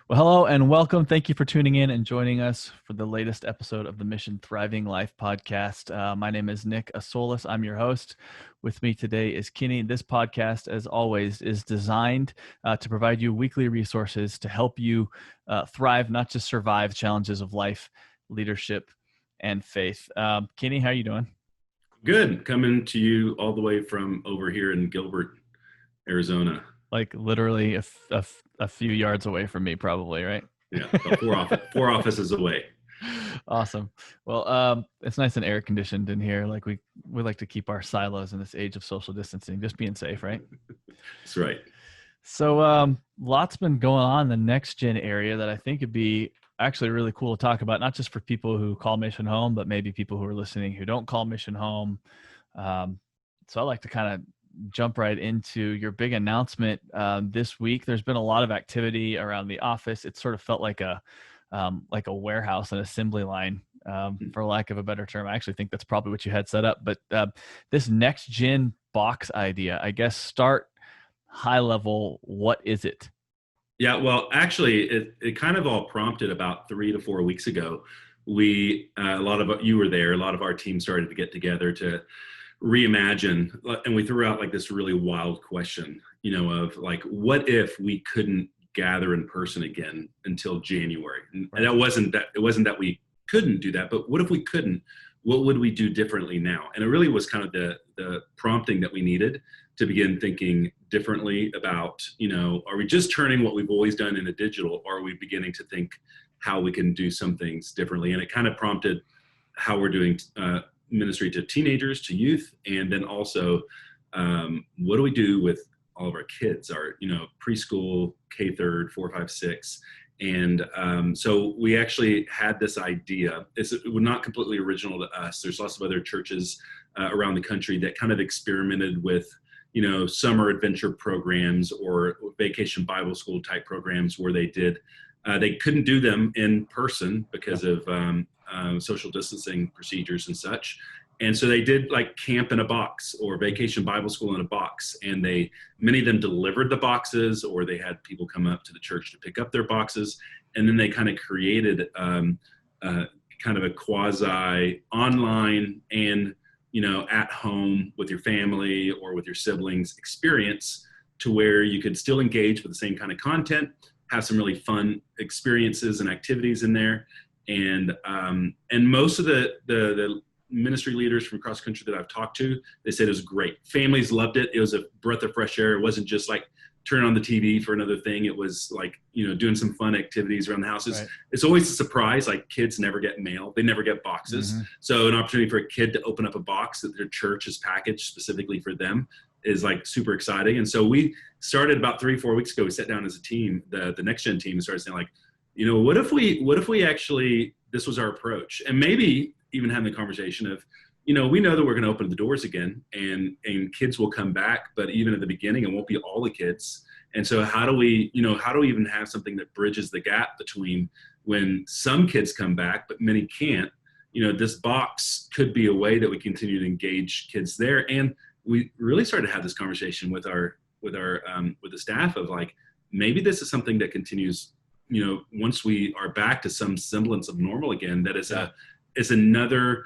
Well, hello and welcome. Thank you for tuning in and joining us for the latest episode of the Mission Thriving Life podcast. My name is Nick Asolis. I'm your host. With me today is Kenny. This podcast, as always, is designed to provide you weekly resources to help you thrive, not just survive challenges of life, leadership, and faith. Kenny, how are you doing? Good. Coming to you all the way from over here in Gilbert, Arizona. Like literally a few yards away from me, probably, right? Yeah, about four offices away. Awesome. Well, it's nice and air conditioned in here. Like we like to keep our silos in this age of social distancing, just being safe, right? That's right. So, lots been going on in the NextGen area that I think would be actually really cool to talk about, not just for people who call Mission home, but maybe people who are listening who don't call Mission home. So I'd like to kind of jump right into your big announcement this week. There's been a lot of activity around the office. It sort of felt like a warehouse, an assembly line, for lack of a better term. I actually think that's probably what you had set up. But this next gen box idea, I guess, start high level. What is it? Yeah, well, actually, it kind of all prompted about 3 to 4 weeks ago. A lot of you were there. A lot of our team started to get together to reimagine, and we threw out like this really wild question, of like, what if we couldn't gather in person again until January? And that wasn't that it wasn't that we couldn't do that, but what if we couldn't? What would we do differently now? And it really was kind of the prompting that we needed to begin thinking differently about, are we just turning what we've always done into digital, or are we beginning to think how we can do some things differently? And it kind of prompted how we're doing ministry to teenagers, to youth, and then also what do we do with all of our kids, our preschool, K third, 4, 5, 6. And so we actually had this idea. It was not completely original to us. There's lots of other churches around the country that kind of experimented with summer adventure programs or vacation Bible school type programs where they couldn't do them in person because of social distancing procedures and such. And so they did like camp in a box or vacation Bible school in a box. And many of them delivered the boxes, or they had people come up to the church to pick up their boxes. And then they kind of created kind of a quasi online and, at home with your family or with your siblings experience, to where you could still engage with the same kind of content, have some really fun experiences and activities in there. And most of the ministry leaders from across the country that I've talked to, they said it was great. Families loved it. It was a breath of fresh air. It wasn't just like turn on the TV for another thing. It was like, doing some fun activities around the houses. Right. It's always a surprise. Like, kids never get mail. They never get boxes. Mm-hmm. So an opportunity for a kid to open up a box that their church has packaged specifically for them is like super exciting. And so we started about 3-4 weeks ago. We sat down as a team, the NextGen team, and started saying like, what if we actually, this was our approach, and maybe even having the conversation of, we know that we're going to open the doors again and kids will come back, but even at the beginning, it won't be all the kids. And so how do we even have something that bridges the gap between when some kids come back, but many can't? This box could be a way that we continue to engage kids there. And we really started to have this conversation with the staff of like, maybe this is something that continues, once we are back to some semblance of normal again, that is another,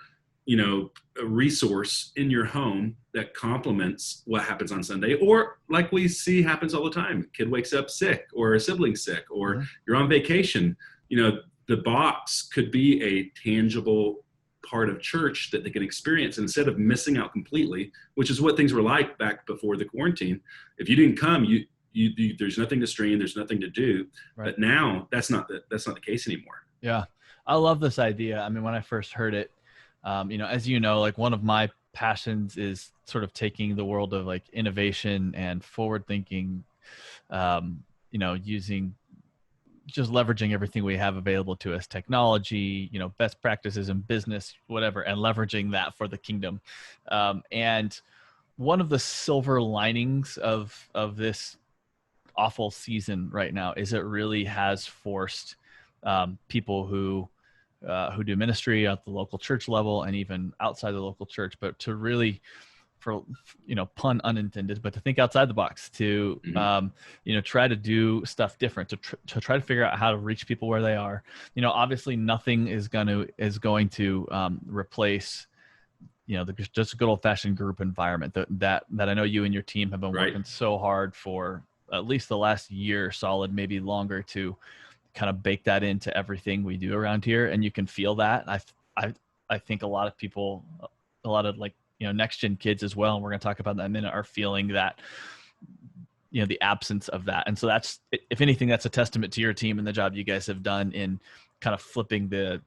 a resource in your home that complements what happens on Sunday, or like we see happens all the time. A kid wakes up sick, or a sibling sick, or you're on vacation. The box could be a tangible part of church that they can experience. And instead of missing out completely, which is what things were like back before the quarantine, if you didn't come, you there's nothing to stream, there's nothing to do. Right. But now that's not the case anymore. Yeah. I love this idea. I mean, when I first heard it, as like one of my passions is sort of taking the world of like innovation and forward thinking, using, just leveraging everything we have available to us, technology, best practices in business, whatever, and leveraging that for the kingdom. And one of the silver linings of this awful season right now is it really has forced people who do ministry at the local church level and even outside the local church, but to really for, pun unintended, but to think outside the box, to, try to do stuff different, to try to figure out how to reach people where they are. Obviously nothing is going to replace, just a good old fashioned group environment that I know you and your team have been working so hard for at least the last year solid, maybe longer, to kind of bake that into everything we do around here. And you can feel that. I think a lot of people, a lot of next gen kids as well, and we're going to talk about that in a minute, are feeling that, the absence of that. And so that's, if anything, that's a testament to your team and the job you guys have done in kind of flipping the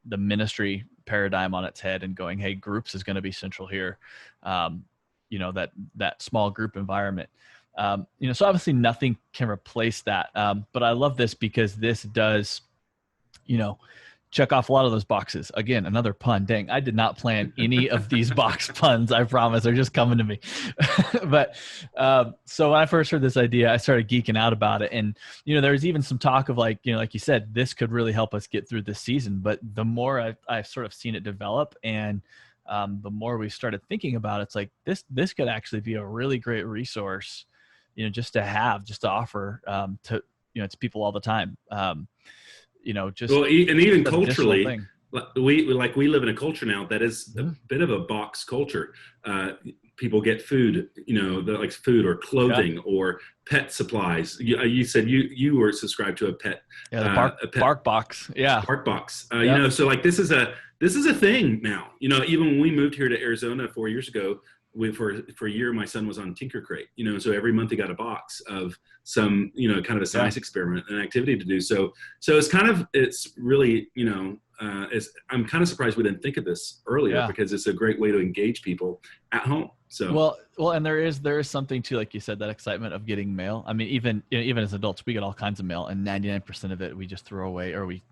ministry paradigm on its head and going, hey, groups is going to be central here. That small group environment. So obviously nothing can replace that. But I love this because this does, check off a lot of those boxes. Again, another pun. Dang, I did not plan any of these box puns. I promise, they're just coming to me. But so when I first heard this idea, I started geeking out about it. And, there was even some talk of like you said, this could really help us get through this season. But the more I've sort of seen it develop, and the more we started thinking about it, it's like this could actually be a really great resource, just to offer to people all the time. Just well, and even that culturally, we live in a culture now that is a bit of a box culture. People get food, like food or clothing or pet supplies. You said you were subscribed to a pet, bark box. Yeah. Bark box. So like this is a thing now. Even when we moved here to Arizona 4 years ago, for a year, my son was on Tinker Crate, so every month he got a box of some, kind of a science experiment and activity to do. So it's really, I'm kind of surprised we didn't think of this earlier, because it's a great way to engage people at home. So well, and there is something to, like you said, that excitement of getting mail. I mean, even as adults, we get all kinds of mail, and 99% of it we just throw away, or we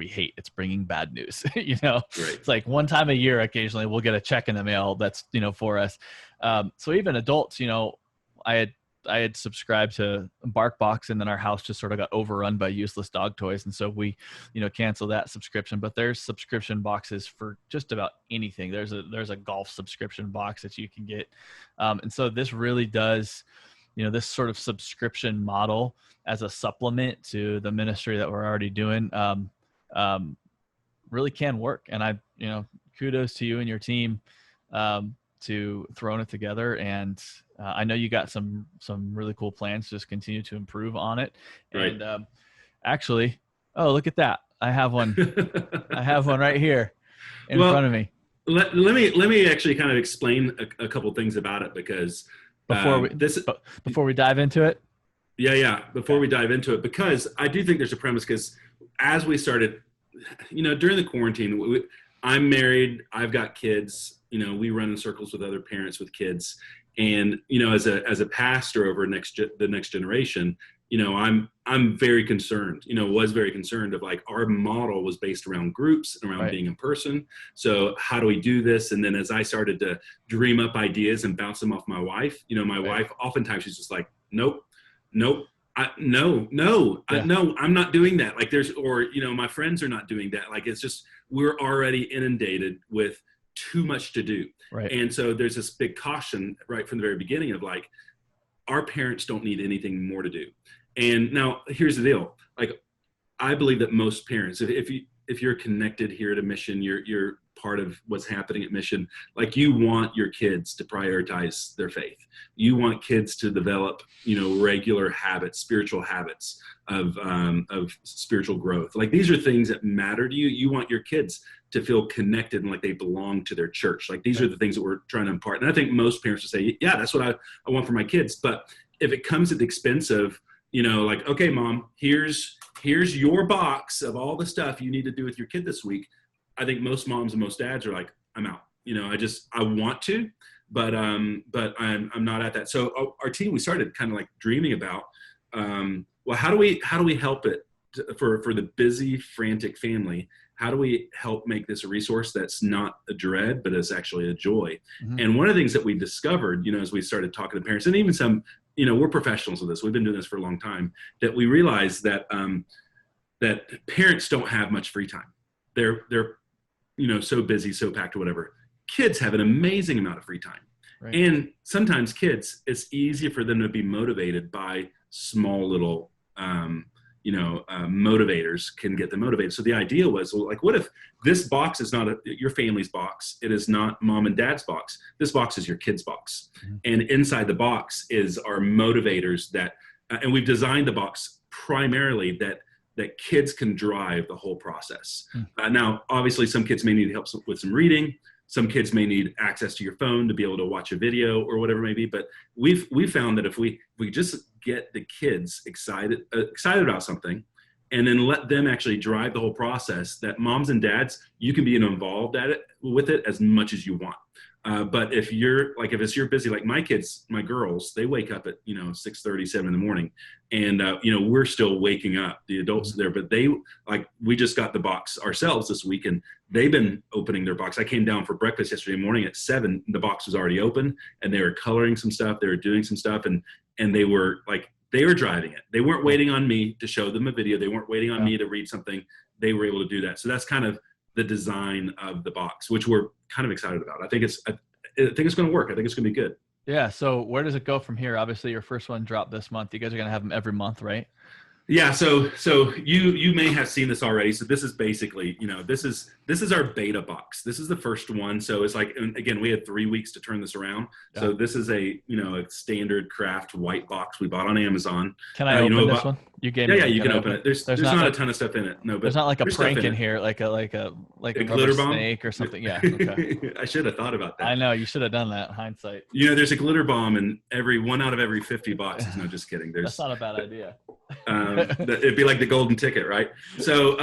hate. It's bringing bad news. It's like one time a year, occasionally we'll get a check in the mail that's, for us. So even adults, I had subscribed to BarkBox, and then our house just sort of got overrun by useless dog toys. And so we, canceled that subscription. But there's subscription boxes for just about anything. There's a golf subscription box that you can get. And so this really does, this sort of subscription model as a supplement to the ministry that we're already doing, really can work. And kudos to you and your team, to throwing it together. And I know you got some really cool plans to just continue to improve on it. Right. And actually, oh, look at that. I have one. I have one right here in front of me. Let me actually kind of explain a couple things about it, because before we dive into it. Before we dive into it, because I do think there's a premise, because as we started, during the quarantine, I'm married, I've got kids, we run in circles with other parents with kids. And, as a pastor over the next generation, I'm very concerned, was very concerned of, like, our model was based around groups and around being in person. So how do we do this? And then as I started to dream up ideas and bounce them off my wife, my wife, oftentimes she's just like, nope. No, I'm not doing that. Like my friends are not doing that. Like, it's just, we're already inundated with too much to do. Right. And so there's this big caution right from the very beginning of, like, our parents don't need anything more to do. And now here's the deal. Like, I believe that most parents, if you're connected here to Mission, you're part of what's happening at Mission. Like, you want your kids to prioritize their faith. You want kids to develop, regular habits, spiritual habits of spiritual growth. Like, these are things that matter to you. You want your kids to feel connected and like they belong to their church. Like, these are the things that we're trying to impart. And I think most parents would say, yeah, that's what I want for my kids. But if it comes at the expense of, like, okay, Mom, here's your box of all the stuff you need to do with your kid this week, I think most moms and most dads are like, I'm out. I want to, but I'm not at that. So our team, we started kind of like dreaming about, well, how do we help it for the busy, frantic family? How do we help make this a resource that's not a dread, but is actually a joy? Mm-hmm. And one of the things that we discovered, as we started talking to parents, and even some, we're professionals with this, we've been doing this for a long time, that we realized that that parents don't have much free time. They're so busy, so packed or whatever. kids have an amazing amount of free time. Right. And sometimes kids, it's easier for them to be motivated by small little, motivators can get them motivated. So the idea was, well, like, what if this box is not your family's box? It is not mom and dad's box. This box is your kid's box. Mm-hmm. And inside the box is our motivators that, and we've designed the box primarily that kids can drive the whole process. Now, obviously, some kids may need help with some reading. Some kids may need access to your phone to be able to watch a video or whatever it may be. But we've found that if we just get the kids excited about something, and then let them actually drive the whole process, that moms and dads, you can be involved with it as much as you want. But if it's you're busy, like my kids, my girls, they wake up at 6:30, 7 in the morning, and we're still waking up, the adults there. But we just got the box ourselves this week, and they've been opening their box. I came down for breakfast yesterday morning at 7. The box was already open, and they were coloring some stuff. They were doing some stuff, and they were driving it. They weren't waiting on me to show them a video. They weren't waiting on me to read something. They were able to do that. So that's kind of the design of the box, which we're kind of excited about. I think it's going to work. I think it's going to be good. Yeah. So where does it go from here? Obviously, your first one dropped this month. You guys are going to have them every month, right? Yeah. So you may have seen this already. So this is basically, this is our beta box. This is the first one. So it's like, and again, we had 3 weeks to turn this around. Yeah. So this is a standard craft white box we bought on Amazon. Can I open this one? You gave me. Yeah, you can open it. There's not a ton of stuff in it. No, but there's not like a prank in here, like a glitter bomb snake or something. Yeah. Okay. I should have thought about that. I know, you should have done that. Hindsight. There's a glitter bomb in every one out of every 50 boxes. No, just kidding. That's not a bad idea. It'd be like the golden ticket, right? So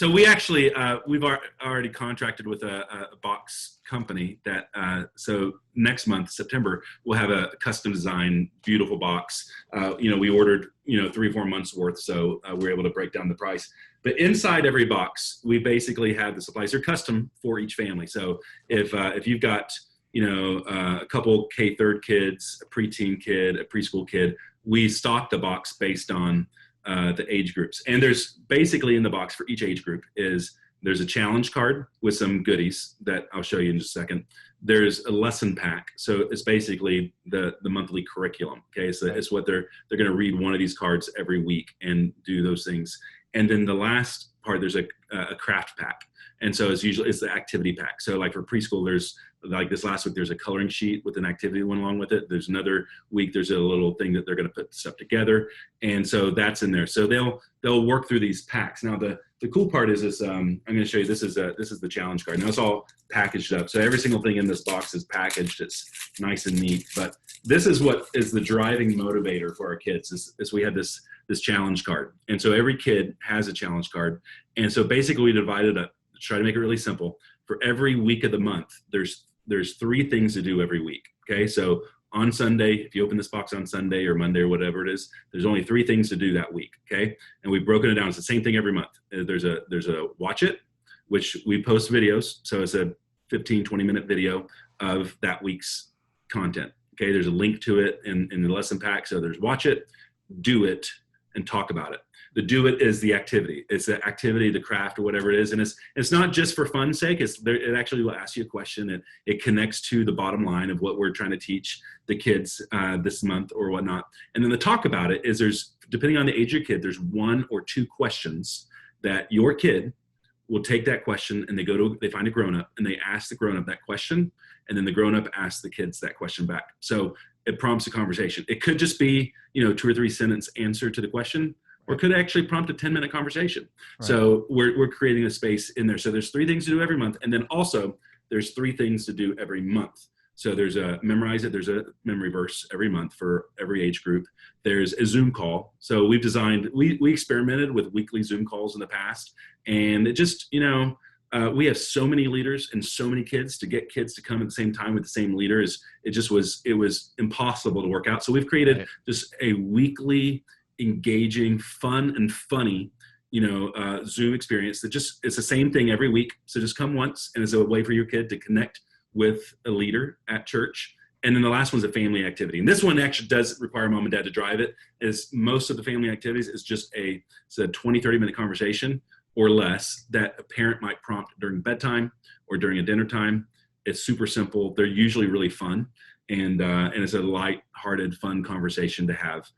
we actually we've already contracted with a box company that so next month, September, we'll have a custom design, beautiful box. We ordered 3 or 4 months worth, so we're able to break down the price. But inside every box, we basically have the supplies. They're custom for each family. So if you've got a couple K-3 kids, a preteen kid, a preschool kid, we stock the box based on the age groups. And there's basically in the box for each age group there's a challenge card with some goodies that I'll show you in just a second. There's a lesson pack. So it's basically the monthly curriculum. Okay. So it's what they're going to read one of these cards every week and do those things. And then the last part, there's a craft pack. And so it's the activity pack. So like for preschool, there's like this last week, there's a coloring sheet with an activity that went along with it. There's another week, there's a little thing that they're going to put stuff together. And so that's in there. So they'll work through these packs. Now the cool part is this, I'm going to show you, this is the challenge card. Now it's all packaged up. So every single thing in this box is packaged. It's nice and neat, but this is what is the driving motivator for our kids is we have this challenge card. And so every kid has a challenge card. And so basically we divided up to try to make it really simple. For every week of the month, there's 3 things to do every week. Okay. So on Sunday, if you open this box on Sunday or Monday or whatever it is, there's only 3 things to do that week. Okay. And we've broken it down. It's the same thing every month. There's a watch it, which we post videos. So it's a 15, 20-minute video of that week's content. Okay. There's a link to it in the lesson pack. So there's watch it, do it, and talk about it. The do it is the activity. It's the activity, the craft, or whatever it is. And it's not just for fun's sake. It actually will ask you a question. It connects to the bottom line of what we're trying to teach the kids this month or whatnot. And then the talk about it is depending on the age of your kid, there's 1 or 2 questions that your kid will take that question and they find a grown-up and they ask the grown-up that question. And then the grown-up asks the kids that question back. So it prompts a conversation. It could just be, 2 or 3 sentence answer to the question, or it could actually prompt a 10-minute conversation. Right. So we're creating a space in there. So there's 3 things to do every month. And then also there's 3 things to do every month. So there's memorize it. There's a memory verse every month for every age group. There's a Zoom call. So we experimented with weekly Zoom calls in the past. And it just, we have so many leaders and so many kids. To get kids to come at the same time with the same leader it was impossible to work out. So we've created just a weekly engaging, fun and funny, Zoom experience that it's the same thing every week. So just come once, and it's a way for your kid to connect with a leader at church. And then the last one's a family activity. And this one actually does require mom and dad to drive it, as most of the family activities is just it's a 20, 30-minute conversation or less that a parent might prompt during bedtime or during a dinner time. It's super simple. They're usually really fun, and it's a light-hearted, fun conversation to have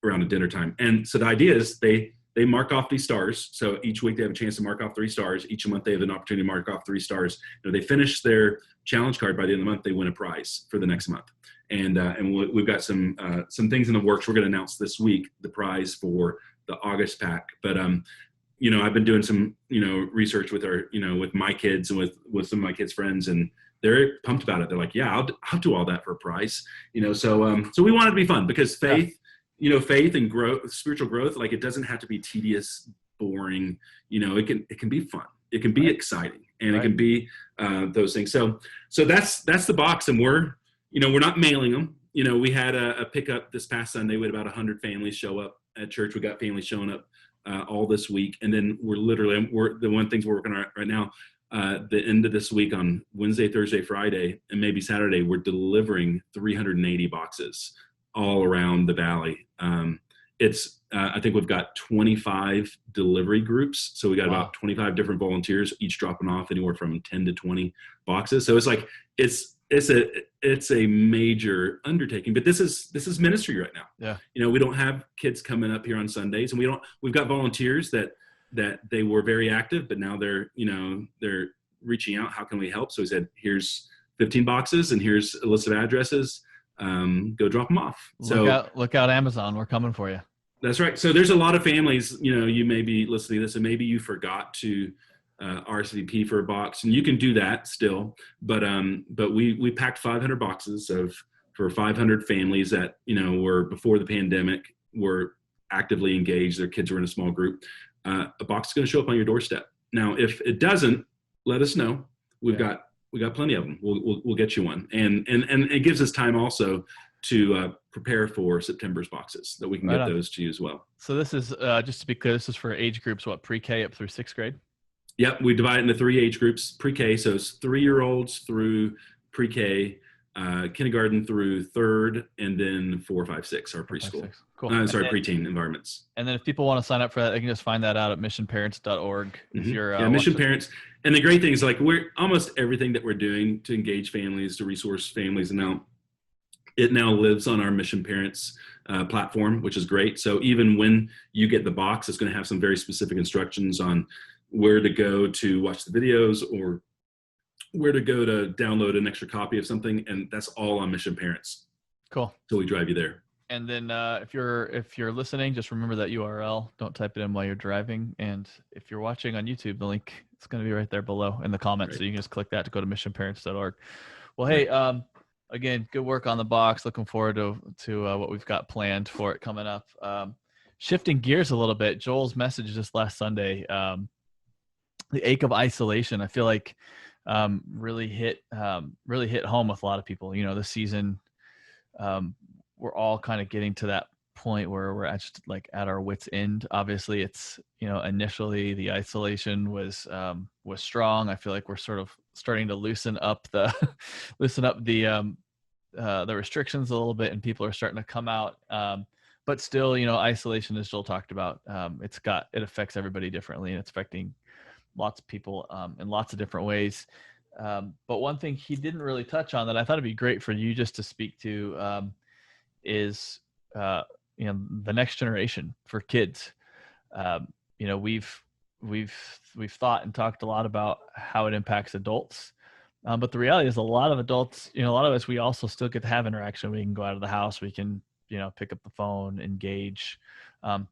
around a dinner time. And so the idea is they mark off these stars. So each week they have a chance to mark off 3 stars. Each month they have an opportunity to mark off 3 stars. They finish their challenge card by the end of the month, they win a prize for the next month. And we've got some things in the works. We're going to announce this week the prize for the August pack. But I've been doing some research with with my kids and with some of my kids' friends, and they're pumped about it. They're like, yeah, I'll do all that for a prize. So we want it to be fun, because faith, faith and growth, spiritual growth, like, it doesn't have to be tedious, boring. It can be fun. It can be exciting, and it can be those things. So that's the box, and we're not mailing them. We had a pickup this past Sunday. We had about 100 families show up at church. We got families showing up all this week, and then we're the one things we're working on right now. The end of this week, on Wednesday, Thursday, Friday, and maybe Saturday, we're delivering 380 boxes all around the valley. I think we've got 25 delivery groups. So we got about 25 different volunteers, each dropping off anywhere from 10 to 20 boxes. So it's like, it's a major undertaking, but this is ministry right now. Yeah. We don't have kids coming up here on Sundays, and we've got volunteers that they were very active, but now they're reaching out. How can we help? So we said, here's 15 boxes, and here's a list of addresses. Go drop them off. Look out Amazon. We're coming for you. That's right. So there's a lot of families, you may be listening to this, and maybe you forgot to RSVP for a box, and you can do that still. But we packed 500 boxes for 500 families that, were before the pandemic, were actively engaged. Their kids were in a small group. A box is going to show up on your doorstep. Now, if it doesn't, let us know. We got plenty of them. We'll get you one. And it gives us time also to prepare for September's boxes, that we can get those to you as well. So this is, just to be clear, this is for age groups, pre-K up through 6th grade? Yep. We divide it into 3 age groups, pre-K. So it's 3-year-olds through pre-K, kindergarten through 3rd, and then 4, 5, 6 are preschool. Cool. Preteen environments. And then if people want to sign up for that, they can just find that out at missionparents.org. If you're Mission Parents. And the great thing is, like, we're almost everything that we're doing to engage families, to resource families, and it now lives on our Mission Parents platform, which is great. So even when you get the box, it's going to have some very specific instructions on where to go to watch the videos, or where to go to download an extra copy of something, and that's all on Mission Parents. Cool. So we drive you there. And then if you're listening, just remember that URL. Don't type it in while you're driving. And if you're watching on YouTube, the link is going to be right there below in the comments. Right. So you can just click that to go to missionparents.org. Well, hey, again, good work on the box. Looking forward to what we've got planned for it coming up. Shifting gears a little bit, Joel's message this last Sunday, the ache of isolation, I feel like really hit home with a lot of people. This season, we're all kind of getting to that point where we're at our wits' end. Obviously, it's initially the isolation was strong. I feel like we're sort of starting to loosen up the restrictions a little bit, and people are starting to come out. But still, isolation, as Joel talked about, it affects everybody differently, and it's affecting lots of people in lots of different ways. But one thing he didn't really touch on that I thought it'd be great for you just to speak to is the next generation for kids. We've thought and talked a lot about how it impacts adults, but the reality is a lot of adults, a lot of us, we also still get to have interaction. We can go out of the house, we can pick up the phone, engage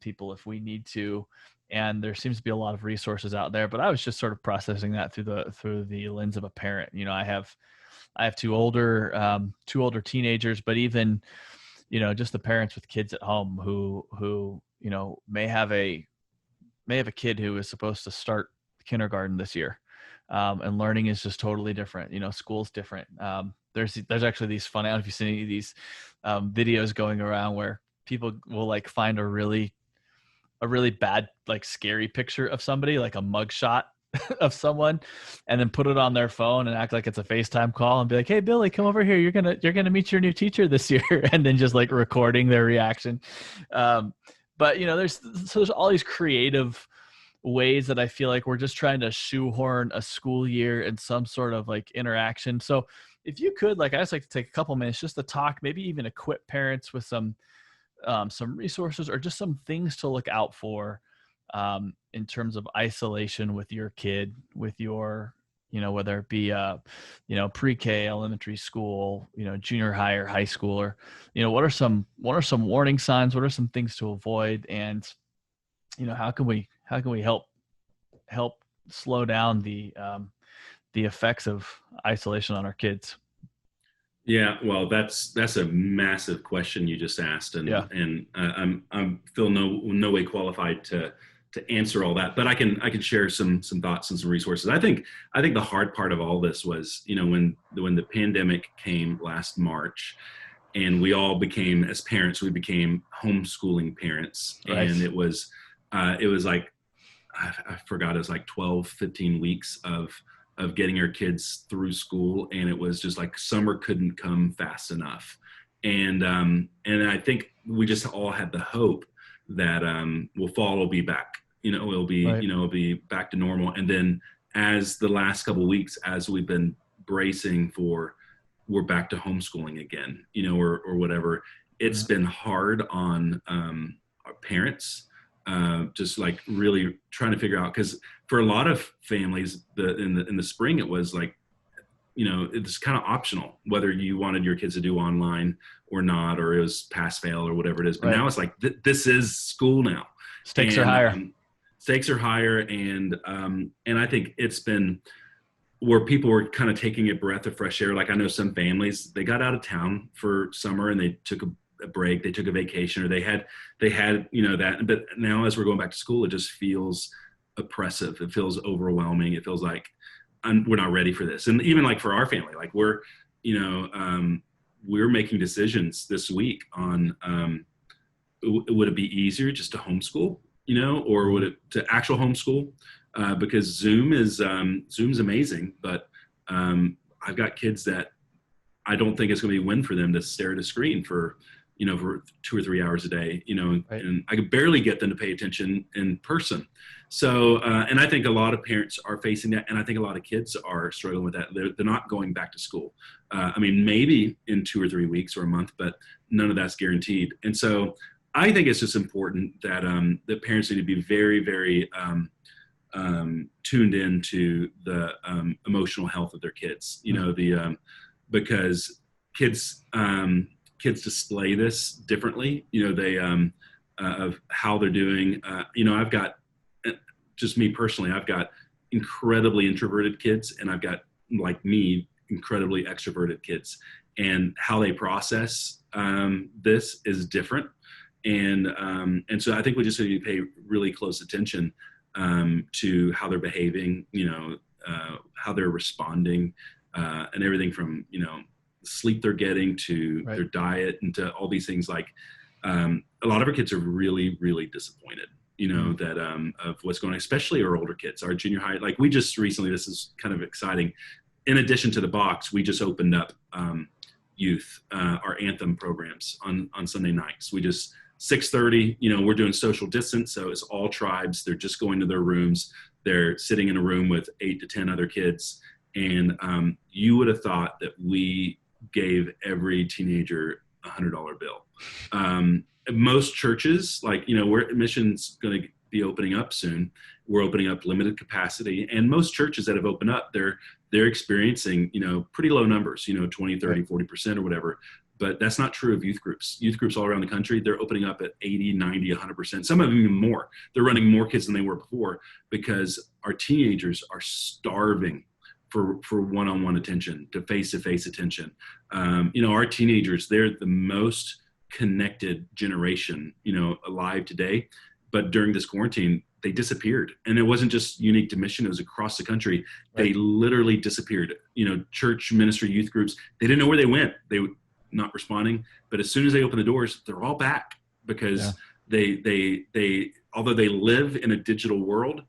people if we need to. And there seems to be a lot of resources out there, but I was just sort of processing that through the lens of a parent. I have two older teenagers, but even, just the parents with kids at home who may have a kid who is supposed to start kindergarten this year. And learning is just totally different. School's different. There's actually these fun, I don't know if you've seen any of these videos going around where people will find a really bad, scary picture of somebody, like a mugshot of someone, and then put it on their phone and act like it's a FaceTime call and be like, "Hey, Billy, come over here. You're gonna meet your new teacher this year," and then just recording their reaction. But there's all these creative ways that I feel like we're just trying to shoehorn a school year and some sort of like interaction. So if you could, like, I just like to take a couple minutes just to talk, maybe even equip parents with some resources or just some things to look out for in terms of isolation with your kid, with your, whether it be, pre-K, elementary school, junior high or high school, or, what are some warning signs? What are some things to avoid? And, how can we help slow down the effects of isolation on our kids? Yeah, well, that's a massive question you just asked, Yeah. and I'm feel no way qualified to answer all that, but I can share some thoughts and some resources. I think the hard part of all this was, when the pandemic came last March, and we all became, as parents, we became homeschooling parents, and Right. it was like, I forgot, it was like 12, 15 weeks of getting our kids through school, and it was just like summer couldn't come fast enough. And I think we just all had the hope that well, fall will be back. Right. It'll be back to normal. And then, as the last couple of weeks, as we've been bracing for, we're back to homeschooling again, or whatever. It's Mhm. been hard on our parents, just like really trying to figure out, because for a lot of families, in the spring, it was like, it's kind of optional whether you wanted your kids to do online or not, or it was pass fail or whatever it is. But Right. now it's like, this is school now, Stakes are and higher. stakes are higher, and I think it's been where people were kind of taking a breath of fresh air. Like, I know some families, they got out of town for summer and they took a break, they took a vacation, or they had that. But now, as we're going back to school, it just feels oppressive. It feels overwhelming. It feels like we're not ready for this. And even like for our family, like we're making decisions this week on, would it be easier just to homeschool, or would Mhm. it to actual homeschool? Because Zoom's amazing, but I've got kids that I don't think it's going to be a win for them to stare at a screen for 2 or 3 hours a day, Right. and I could barely get them to pay attention in person. So, and I think a lot of parents are facing that, and I think a lot of kids are struggling with that. They're not going back to school. I mean, maybe in 2 or 3 weeks or a month, but none of that's guaranteed. And so, I think it's just important that that parents need to be very, very tuned into the emotional health of their kids. Mhm. Because kids display this differently. They of how they're doing. I've got, just me personally, I've got incredibly introverted kids, and I've got, like me, incredibly extroverted kids, and how they process this is different. And so I think we just need to pay really close attention to how they're behaving, how they're responding, and everything from, sleep they're getting to Right. their diet and to all these things. Like, a lot of our kids are really, really disappointed, Mhm. that of what's going on, especially our older kids, our junior high. Like, we just recently, this is kind of exciting. In addition to the box, we just opened up youth, our anthem programs on Sunday nights. We just 6:30. We're doing social distance, so it's all tribes. They're just going to their rooms. They're sitting in a room with 8 to 10 other kids, and you would have thought that we gave every teenager $100 bill. Most churches, like, we're missions going to be opening up soon. We're opening up limited capacity, and most churches that have opened up, they're experiencing, pretty low numbers, 20, Right. 30, 40% or whatever. But that's not true of youth groups. Youth groups all around the country, they're opening up at 80, 90, 100%. Some of them even more. They're running more kids than they were before, because our teenagers are starving for one-on-one attention, to face-to-face attention. Our teenagers, they're the most connected generation, alive today. But during this quarantine, they disappeared. And it wasn't just unique to Mission, it was across the country. They Right. literally disappeared. Church, ministry, youth groups, they didn't know where they went. They were not responding. But as soon as they opened the doors, they're all back, Yeah. because they although they live in a digital world,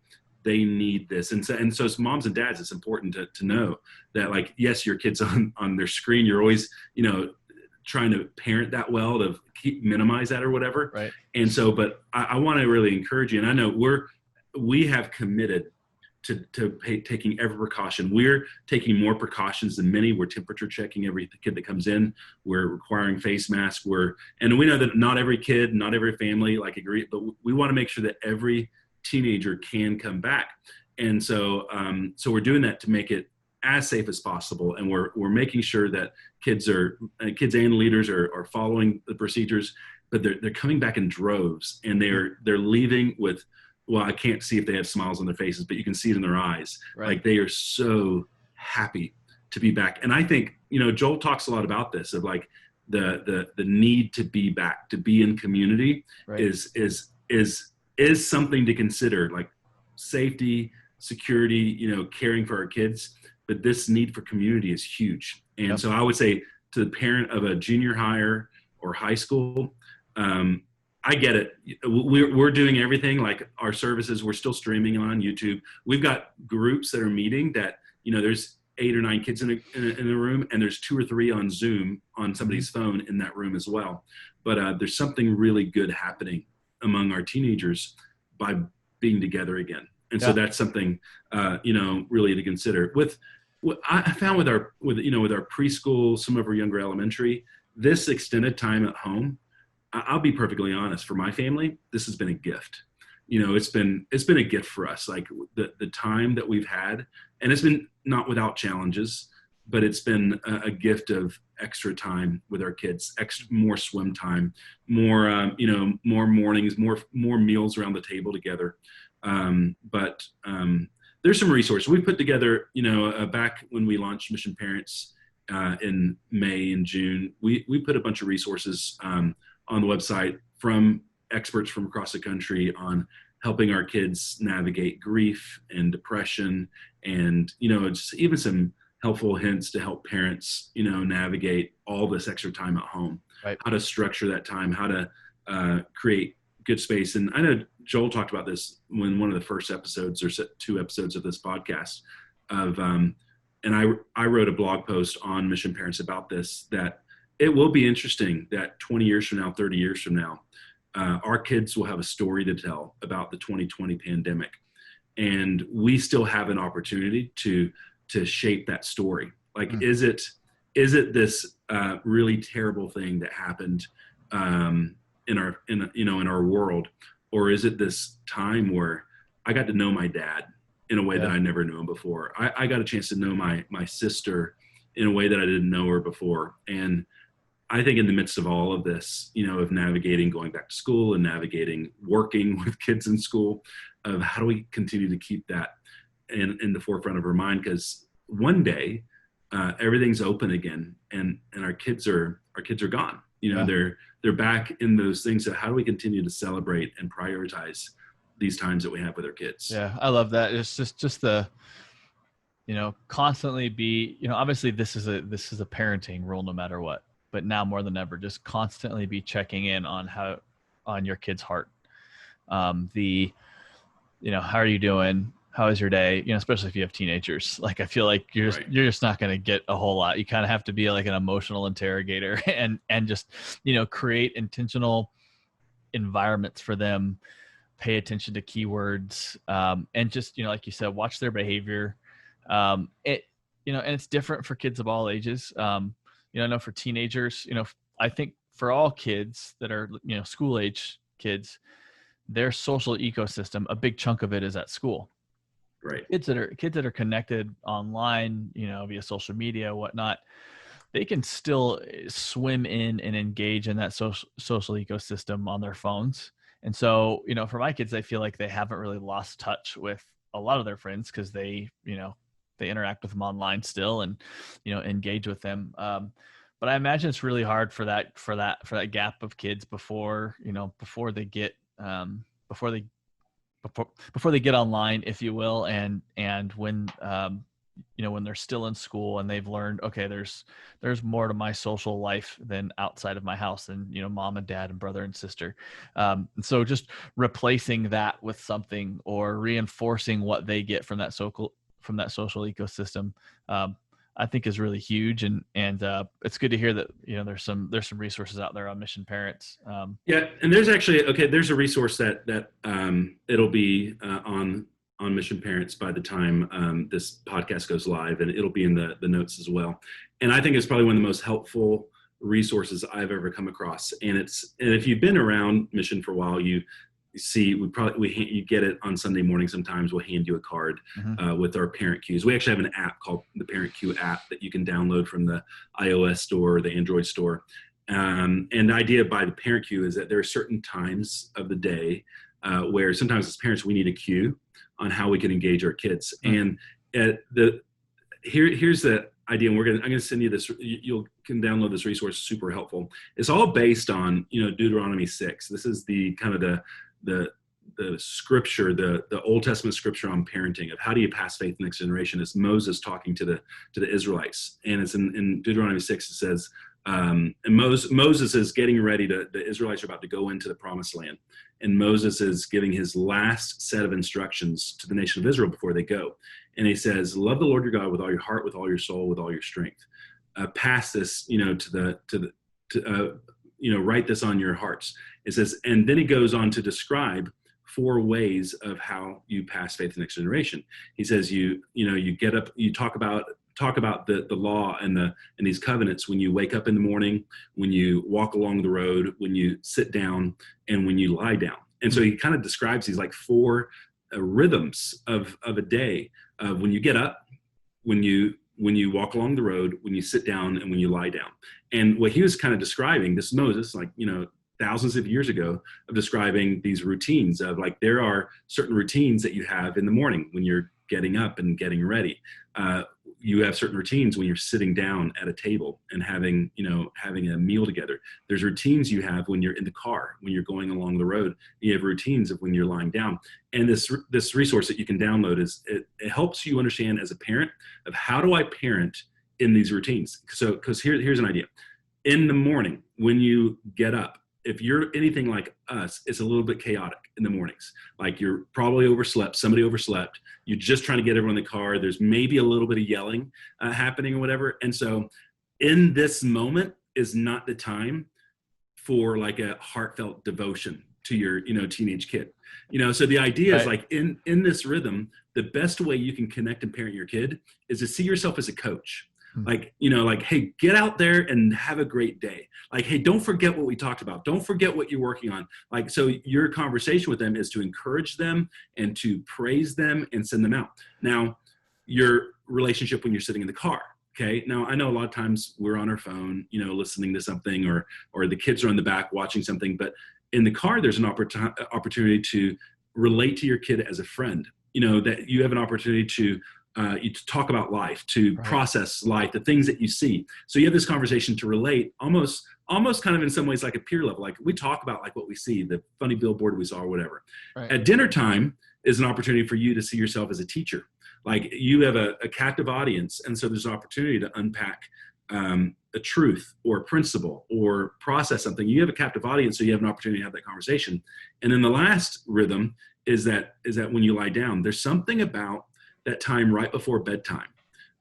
they need this. And so as moms and dads, it's important to know that, like, yes, your kids on their screen, you're always, trying to parent that well, to minimize that or whatever. Right. And so, but I want to really encourage you. And I know we have committed to taking every precaution. We're taking more precautions than many. We're temperature checking every kid that comes in. We're requiring face masks. And we know that not every kid, not every family like agree, but we want to make sure that every teenager can come back. And so, so we're doing that to make it as safe as possible. And we're making sure that kids and leaders are following the procedures, but they're coming back in droves, and they're leaving with, well, I can't see if they have smiles on their faces, but you can see it in their eyes. Right. Like they are so happy to be back. And I think, Joel talks a lot about this, of like the need to be back, to be in community, right. is something to consider, like safety, security, caring for our kids. But this need for community is huge. And Yep. so I would say to the parent of a junior higher or high school, I get it. We're doing everything, like our services. We're still streaming on YouTube. We've got groups that are meeting that, there's 8 or 9 kids in a room, and there's 2 or 3 on Zoom on somebody's phone in that room as well. But there's something really good happening among our teenagers by being together again. And so that's something, really to consider. What I found with our preschool, some of our younger elementary, this extended time at home, I'll be perfectly honest, for my family, this has been a gift. It's been a gift for us, like the time that we've had, and it's been not without challenges, but it's been a gift of extra time with our kids, more swim time, more, more mornings, more meals around the table together. But there's some resources we put together, back when we launched Mission Parents in May and June. We put a bunch of resources on the website from experts from across the country on helping our kids navigate grief and depression, and just even some helpful hints to help parents navigate all this extra time at home, Right. how to structure that time, how to create good space. And I know Joel talked about this when one of the first episodes, or 2 episodes of this podcast, of and I wrote a blog post on Mission Parents about this, that it will be interesting that 20 years from now, 30 years from now, our kids will have a story to tell about the 2020 pandemic. And we still have an opportunity to shape that story. Like, is it this really terrible thing that happened in our world, or is it this time where I got to know my dad in a way that I never knew him before? I got a chance to know my sister in a way that I didn't know her before. And I think in the midst of all of this, of navigating going back to school and navigating working with kids in school, of how do we continue to keep that in the forefront of our mind? Because one day everything's open again, and our kids are gone. They're back in those things. So how do we continue to celebrate and prioritize these times that we have with our kids? Yeah, I love that. It's just the, constantly be, obviously this is a parenting rule no matter what, but now more than ever, just constantly be checking in on your kid's heart. How are you doing? How is your day? Especially if you have teenagers. Like, I feel like you're just not going to get a whole lot. You kind of have to be like an emotional interrogator and just, create intentional environments for them, pay attention to keywords, and just, like you said, watch their behavior. And it's different for kids of all ages. I know for teenagers, I think for all kids that are, school age kids, their social ecosystem, a big chunk of it is at school. Right. Kids that are connected online, via social media, whatnot, they can still swim in and engage in that social ecosystem on their phones. And so, for my kids, I feel like they haven't really lost touch with a lot of their friends, because they interact with them online still and, engage with them. But I imagine it's really hard for that gap of kids before they get before they get online, if you will, and when when they're still in school and they've learned, okay, there's more to my social life than outside of my house, and mom and dad and brother and sister. And so just replacing that with something, or reinforcing what they get from that social ecosystem. I think is really huge, and it's good to hear that there's some resources out there on mission parents. Yeah, and there's actually there's a resource that it'll be on Mission Parents by the time this podcast goes live, and it'll be in the notes as well. And I think it's probably one of the most helpful resources I've ever come across. And if you've been around Mission for a while, you see you get it on Sunday morning. Sometimes we'll hand you a card with our parent cues. We actually have an app called the Parent Cue app that you can download from the iOS store or the Android store. And the idea by the parent cue is that there are certain times of the day where sometimes as parents we need a cue on how we can engage our kids. And here's the idea, and I'm gonna send you this. You can download this resource. Super helpful. It's all based on Deuteronomy 6. This is the kind of the scripture, the Old Testament scripture on parenting, of how do you pass faith next generation. It's Moses talking to the Israelites, and it's in Deuteronomy 6. It says. And Moses is getting ready the Israelites are about to go into the promised land. And Moses is giving his last set of instructions to the nation of Israel before they go. And he says, love the Lord your God with all your heart, with all your soul, with all your strength. Pass this, write this on your hearts. It says, and then he goes on to describe 4 ways of how you pass faith to the next generation. He says, you get up, you talk about the law and these covenants when you wake up in the morning, when you walk along the road, when you sit down, and when you lie down. And so he kind of describes these like 4 rhythms of a day, when you get up, when you walk along the road, when you sit down, and when you lie down. And what he was kind of describing, this Moses, thousands of years ago, of describing these routines of like, there are certain routines that you have in the morning when you're getting up and getting ready. You have certain routines when you're sitting down at a table and having a meal together. There's routines you have when you're in the car, when you're going along the road. You have routines of when you're lying down. And this resource that you can download it helps you understand as a parent of how do I parent in these routines. So, because here's an idea. In the morning, when you get up, if you're anything like us, it's a little bit chaotic in the mornings. Like you're probably overslept, somebody overslept, you're just trying to get everyone in the car, there's maybe a little bit of yelling happening or whatever. And so in this moment is not the time for like a heartfelt devotion to your teenage kid. So the idea is like in this rhythm, the best way you can connect and parent your kid is to see yourself as a coach. Like, hey, get out there and have a great day. Like, hey, don't forget what we talked about. Don't forget what you're working on. Like, so your conversation with them is to encourage them and to praise them and send them out. Now, your relationship when you're sitting in the car. Okay. Now, I know a lot of times we're on our phone, listening to something, or the kids are in the back watching something. But in the car, there's an opportunity to relate to your kid as a friend. That you have an opportunity to talk about life, to process life, the things that you see. So you have this conversation to relate almost kind of in some ways like a peer level. Like we talk about like what we see, the funny billboard we saw or whatever. Right. At dinner time is an opportunity for you to see yourself as a teacher. Like you have a captive audience. And so there's an opportunity to unpack a truth or a principle or process something. You have a captive audience, so you have an opportunity to have that conversation. And then the last rhythm is that when you lie down, there's something about that time right before bedtime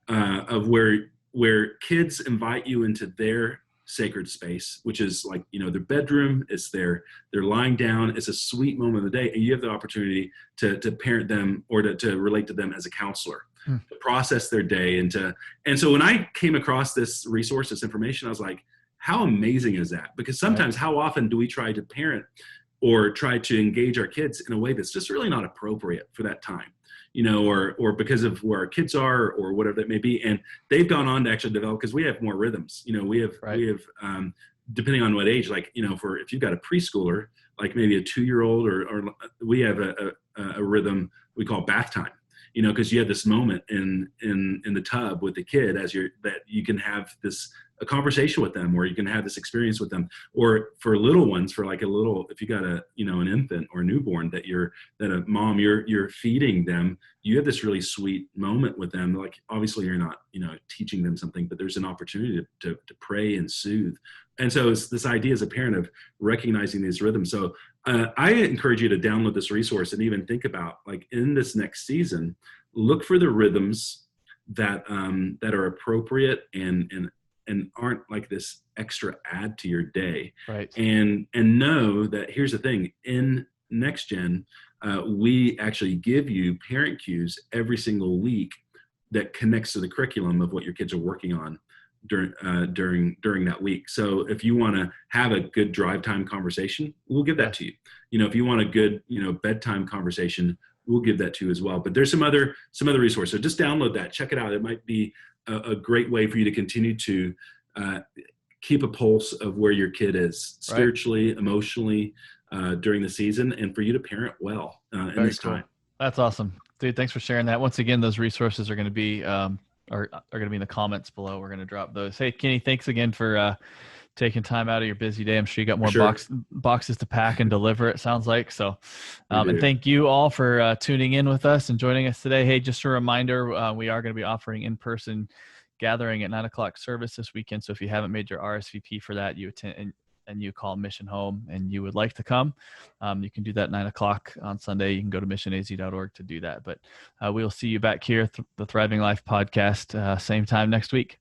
of where kids invite you into their sacred space, which is like, their bedroom, it's they're lying down. It's a sweet moment of the day. And you have the opportunity to parent them or to relate to them as a counselor, to process their day. And so when I came across this resource, this information, I was like, how amazing is that? Because sometimes how often do we try to parent or try to engage our kids in a way that's just really not appropriate for that time? Or because of where our kids are or whatever that may be. And they've gone on to actually develop, because we have more rhythms, we have, depending on what age, like, if you've got a preschooler, like maybe a 2-year-old or we have a rhythm we call bath time, because you have this moment in the tub with the kid that you can have a conversation with them, or you can have this experience with them. Or for little ones, for like if you got an infant or a newborn that you're feeding them, you have this really sweet moment with them. Like obviously you're not, teaching them something, but there's an opportunity to pray and soothe. And so it's this idea as a parent of recognizing these rhythms. So I encourage you to download this resource and even think about, like, in this next season, look for the rhythms that are appropriate and aren't like this extra add to your day. Right. And know that here's the thing, in NextGen, we actually give you parent cues every single week that connects to the curriculum of what your kids are working on during that week. So if you want to have a good drive time conversation, we'll give that to you. If you want a good bedtime conversation, we'll give that to you as well. But there's some other resources. So just download that, check it out. It might be a great way for you to continue to keep a pulse of where your kid is spiritually, emotionally during the season, and for you to parent well in this time. That's awesome, dude. Thanks for sharing that. Once again, those resources are going to be are going to be in the comments below. We're going to drop those. Hey, Kenny, thanks again for taking time out of your busy day. I'm sure you got more boxes to pack and deliver, it sounds like. So, and thank you all for tuning in with us and joining us today. Hey, just a reminder, we are going to be offering in-person gathering at 9:00 service this weekend. So if you haven't made your RSVP for that, you attend and you call Mission Home and you would like to come, you can do that 9:00 on Sunday. You can go to missionaz.org to do that. But we'll see you back here at the Thriving Life podcast, same time next week.